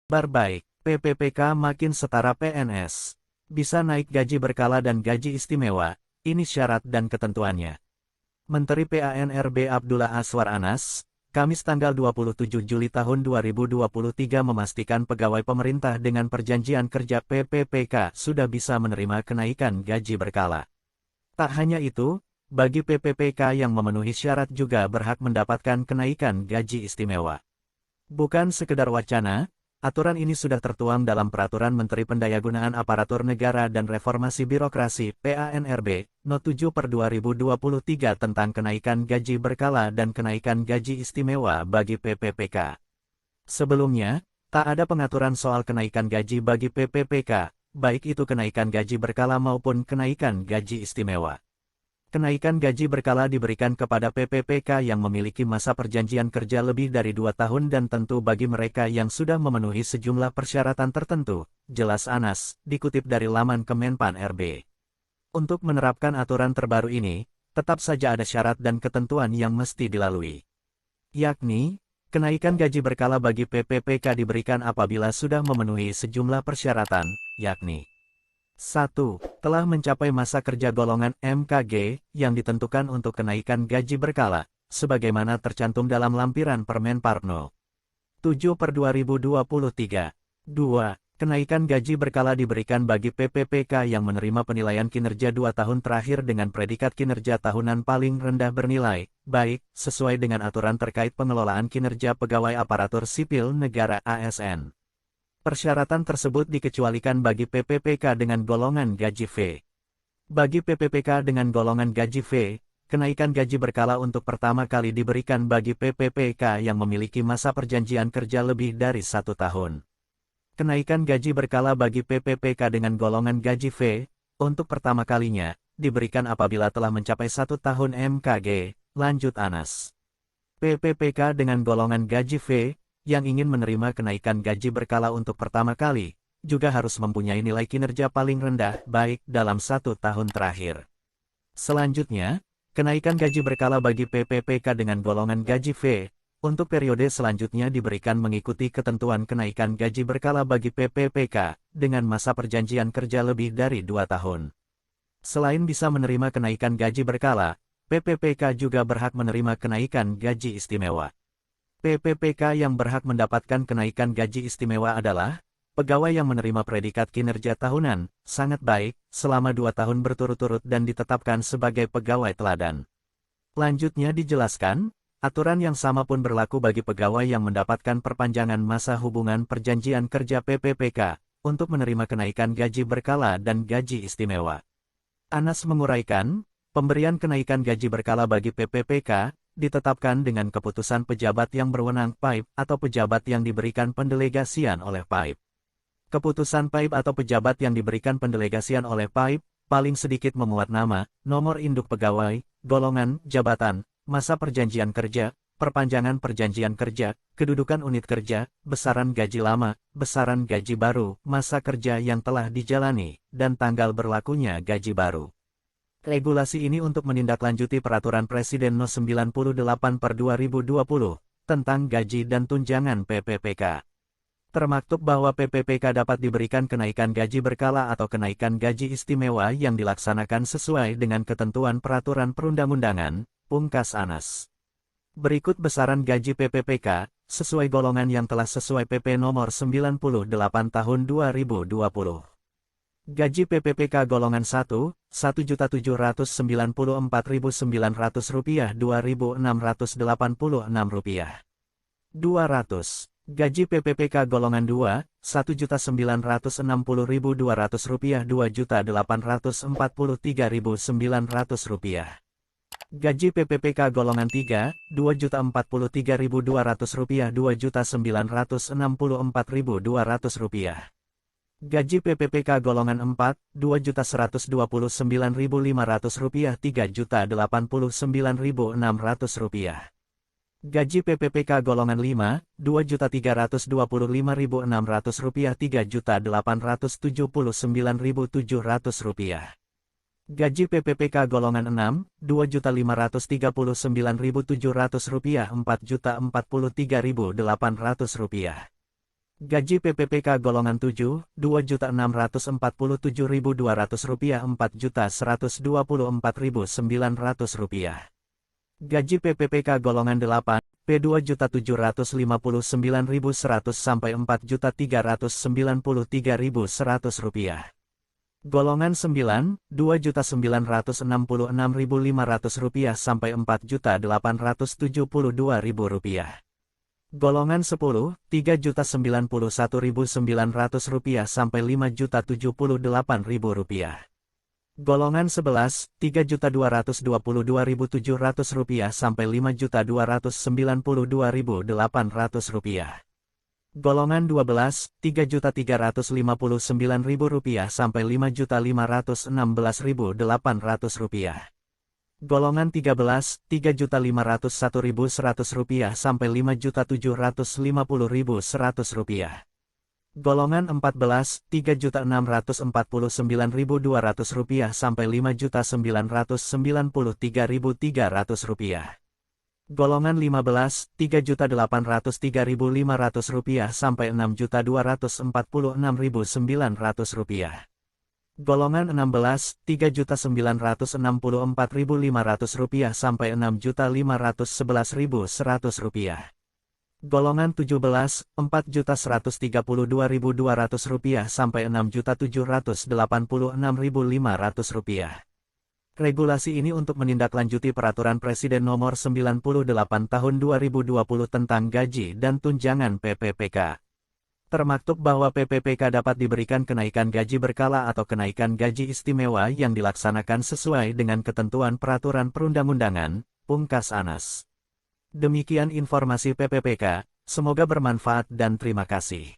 Kabar baik, PPPK makin setara PNS. Bisa naik gaji berkala dan gaji istimewa, ini syarat dan ketentuannya. Menteri PANRB Abdullah Azwar Anas, Kamis tanggal 27 Juli tahun 2023 memastikan pegawai pemerintah dengan perjanjian kerja PPPK sudah bisa menerima kenaikan gaji berkala. Tak hanya itu, bagi PPPK yang memenuhi syarat juga berhak mendapatkan kenaikan gaji istimewa. Bukan sekedar wacana, aturan ini sudah tertuang dalam Peraturan Menteri Pendayagunaan Aparatur Negara dan Reformasi Birokrasi (PANRB) No. 7/2023 tentang kenaikan gaji berkala dan kenaikan gaji istimewa bagi PPPK. Sebelumnya, tak ada pengaturan soal kenaikan gaji bagi PPPK, baik itu kenaikan gaji berkala maupun kenaikan gaji istimewa. Kenaikan gaji berkala diberikan kepada PPPK yang memiliki masa perjanjian kerja lebih dari 2 tahun dan tentu bagi mereka yang sudah memenuhi sejumlah persyaratan tertentu, jelas Anas, dikutip dari laman Kemenpan RB. Untuk menerapkan aturan terbaru ini, tetap saja ada syarat dan ketentuan yang mesti dilalui. Yakni, kenaikan gaji berkala bagi PPPK diberikan apabila sudah memenuhi sejumlah persyaratan, yakni 1. Telah mencapai masa kerja golongan MKG yang ditentukan untuk kenaikan gaji berkala, sebagaimana tercantum dalam lampiran Permen Parno 7/2023. 2. Kenaikan gaji berkala diberikan bagi PPPK yang menerima penilaian kinerja 2 tahun terakhir dengan predikat kinerja tahunan paling rendah bernilai baik, sesuai dengan aturan terkait pengelolaan kinerja pegawai aparatur sipil negara ASN. Persyaratan tersebut dikecualikan bagi PPPK dengan golongan gaji V. Bagi PPPK dengan golongan gaji V, kenaikan gaji berkala untuk pertama kali diberikan bagi PPPK yang memiliki masa perjanjian kerja lebih dari 1 tahun. Kenaikan gaji berkala bagi PPPK dengan golongan gaji V, untuk pertama kalinya, diberikan apabila telah mencapai 1 tahun MKG, lanjut Anas. PPPK dengan golongan gaji V, yang ingin menerima kenaikan gaji berkala untuk pertama kali, juga harus mempunyai nilai kinerja paling rendah baik dalam 1 tahun terakhir. Selanjutnya, kenaikan gaji berkala bagi PPPK dengan golongan gaji V, untuk periode selanjutnya diberikan mengikuti ketentuan kenaikan gaji berkala bagi PPPK, dengan masa perjanjian kerja lebih dari 2 tahun. Selain bisa menerima kenaikan gaji berkala, PPPK juga berhak menerima kenaikan gaji istimewa. PPPK yang berhak mendapatkan kenaikan gaji istimewa adalah pegawai yang menerima predikat kinerja tahunan, sangat baik, selama 2 tahun berturut-turut dan ditetapkan sebagai pegawai teladan. Lanjutnya dijelaskan, aturan yang sama pun berlaku bagi pegawai yang mendapatkan perpanjangan masa hubungan perjanjian kerja PPPK, untuk menerima kenaikan gaji berkala dan gaji istimewa. Anas menguraikan, pemberian kenaikan gaji berkala bagi PPPK, ditetapkan dengan keputusan pejabat yang berwenang PAIP atau pejabat yang diberikan pendelegasian oleh PAIP. Keputusan PAIP atau pejabat yang diberikan pendelegasian oleh PAIP, paling sedikit memuat nama, nomor induk pegawai, golongan, jabatan, masa perjanjian kerja, perpanjangan perjanjian kerja, kedudukan unit kerja, besaran gaji lama, besaran gaji baru, masa kerja yang telah dijalani, dan tanggal berlakunya gaji baru. Regulasi ini untuk menindaklanjuti Peraturan Presiden No. 98/2020 tentang gaji dan tunjangan PPPK. Termaktub bahwa PPPK dapat diberikan kenaikan gaji berkala atau kenaikan gaji istimewa yang dilaksanakan sesuai dengan ketentuan peraturan perundang-undangan, pungkas Anas. Berikut besaran gaji PPPK, sesuai golongan yang telah sesuai PP nomor 98 tahun 2020. Gaji PPPK golongan 1, Rp1.794.900 Rp2.686. 200. Gaji PPPK golongan 2, Rp1.960.200 Rp2.843.900. Gaji PPPK golongan 3, Rp2.043.200 Rp2.964.200. Gaji PPPK golongan 4, Rp2.129.500 Rp3.089.600. Gaji PPPK golongan 5, Rp2.325.600 Rp3.879.700. Gaji PPPK golongan 6, Rp2.539.700 Rp4.043.800. Gaji PPPK golongan 7, Rp2.647.200, Rp4.124.900. Gaji PPPK golongan 8, P2.759.100 sampai Rp4.393.100. Golongan 9, Rp2.966.500 sampai Rp4.872.000. Golongan 10, Rp3.091.900 sampai Rp5.078.000. Golongan 11, Rp3.222.700 sampai Rp5.292.800. Golongan 12, Rp3.359.000 sampai Rp5.516.800. Golongan 13, Rp3.501.100 sampai Rp5.750.100. Golongan 14, Rp3.649.200 sampai Rp5.993.300. Golongan 15, Rp3.803.500 sampai Rp6.246.900. Golongan 16, Rp3.964.500 sampai Rp6.511.100. Golongan 17, Rp4.132.200 sampai Rp6.786.500. Regulasi ini untuk menindaklanjuti Peraturan Presiden Nomor 98 Tahun 2020 tentang Gaji dan Tunjangan PPPK. Termaktub bahwa PPPK dapat diberikan kenaikan gaji berkala atau kenaikan gaji istimewa yang dilaksanakan sesuai dengan ketentuan peraturan perundang-undangan, pungkas Anas. Demikian informasi PPPK, semoga bermanfaat dan terima kasih.